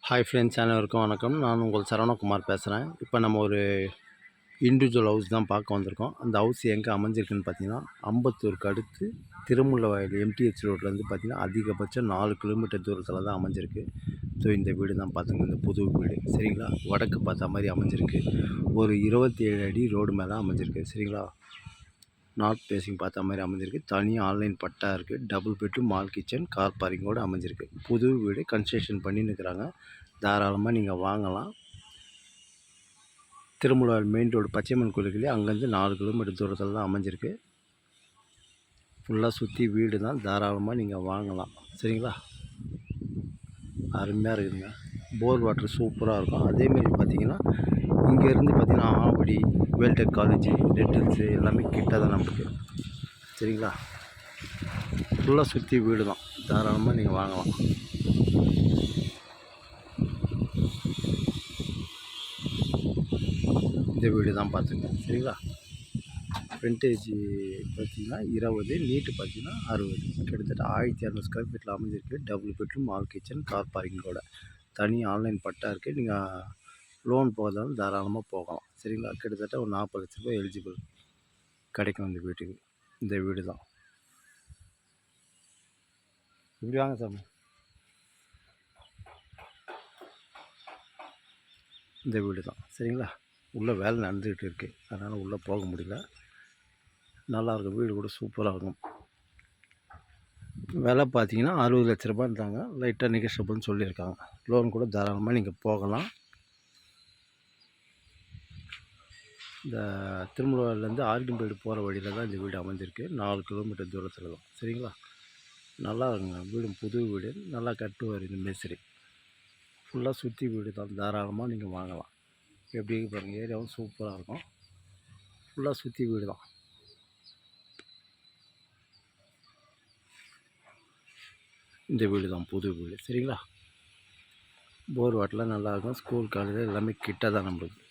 Hi friends, அனைவருக்கும் வணக்கம். நான் உங்கள் சரவணகுமார் பேசுகிறேன். இப்போ நம்ம ஒரு இண்டிவிஜுவல் ஹவுஸ் தான் பார்க்க வந்திருக்கோம். அந்த ஹவுஸ் எங்கே அமைஞ்சிருக்குன்னு பார்த்தீங்கன்னா, அம்பத்தூருக்கு அடுத்து திருமுல்லவாயல் எம்டிஹெச் ரோட்லேருந்து பார்த்தீங்கன்னா, அதிகபட்சம் 4 கிலோமீட்டர் தூரத்தில் தான் அமைஞ்சிருக்கு. ஸோ இந்த வீடு தான் பார்த்துங்க, இந்த புது வீடு சரிங்களா. வடக்கு பார்த்த மாதிரி அமைஞ்சிருக்கு. ஒரு 27 அடி ரோடு மேலே அமைஞ்சிருக்கு சரிங்களா. நார்த் ஃபேஸிங் பார்த்த மாதிரி அமைஞ்சிருக்கு. தனியாக ஆன்லைன் பட்டா இருக்குது. Double bedroom, hall kitchen, car பார்க்கிங்கோடு அமைஞ்சிருக்கு. புது வீடு கன்ஸ்ட்ரக்ஷன் பண்ணின்னு இருக்கிறாங்க. தாராளமாக நீங்கள் வாங்கலாம். திருமுல்வாயல் மெயின் ரோடு பச்சையம்மன் கோயிலுக்குள்ளே அங்கேருந்து 4 கிலோமீட்டர் தூரத்தில் தான் அமைஞ்சிருக்கு. ஃபுல்லாக சுற்றி வீடு தான். தாராளமாக நீங்கள் வாங்கலாம் சரிங்களா. அருமையாக இருக்குதுங்க. போர் வாட்டர் சூப்பராக இருக்கும். அதேமாரி பார்த்திங்கன்னா, இங்கேருந்து பார்த்திங்கன்னா Avadi, Vel Tech college, red hills எல்லாமே கிட்ட தான் நம்மளுக்கு சரிங்களா. ஃபுல்லாக சுற்றி வீடு தான். தாராளமாக நீங்கள் வாங்கலாம். இந்த வீடு தான் பார்த்துங்க சரிங்களா. ஃப்ரண்டேஜ் பார்த்திங்கன்னா 20, நீட்டு பார்த்திங்கன்னா 60, கிட்டத்தட்ட 1200 ஸ்கொயர் ஃபீட்டில் அமைஞ்சிருக்கு. Double bedroom, hall kitchen, car பார்க்கிங்கோட தனி ஆன்லைன் பட்டா இருக்குது. நீங்கள் லோன் போகிறதாலும் தாராளமாக போகலாம் சரிங்களா. கிட்டத்தட்ட ஒரு 40 லட்ச ரூபாய் எலிஜிபிள் கிடைக்கும் இந்த வீட்டுக்கு. இந்த வீடு தான். இப்படி வாங்க சார். இந்த வீடு தான் சரிங்களா. உள்ளே வேலை நடந்துக்கிட்டு இருக்குது, அதனால் உள்ளே போக முடியல. நல்லாயிருக்கும், வீடு கூட சூப்பராக இருக்கும். விலை பார்த்தீங்கன்னா 60 லட்ச ரூபான்றாங்க. லைட்டாக நெகோஷியபிள்னு சொல்லியிருக்காங்க. லோன் கூட தாராளமாக நீங்கள் போகலாம். இந்த திருமுல்வாயிலேருந்து ஆர்கிம்பேடு போகிற வழியில் தான் இந்த வீடு அமைஞ்சிருக்கு. 4 கிலோமீட்டர் தூரத்தில் தான் சரிங்களா. நல்லா இருக்குங்க வீடு, புது வீடு. நல்லா கட்டுவார் இந்த மேஸ்திரி. ஃபுல்லாக சுற்றி வீடு தான். தாராளமாக நீங்கள் வாங்கலாம். எப்படி பாருங்கள், ஏரியாவும் சூப்பராக இருக்கும். ஃபுல்லாக சுற்றி வீடு தான். இந்த வீடு தான் புது வீடு சரிங்களா. போர் வாட்டெலாம் நல்லாயிருக்கும். ஸ்கூல் காலேஜ் எல்லாமே கிட்ட தான் நம்மளுக்கு.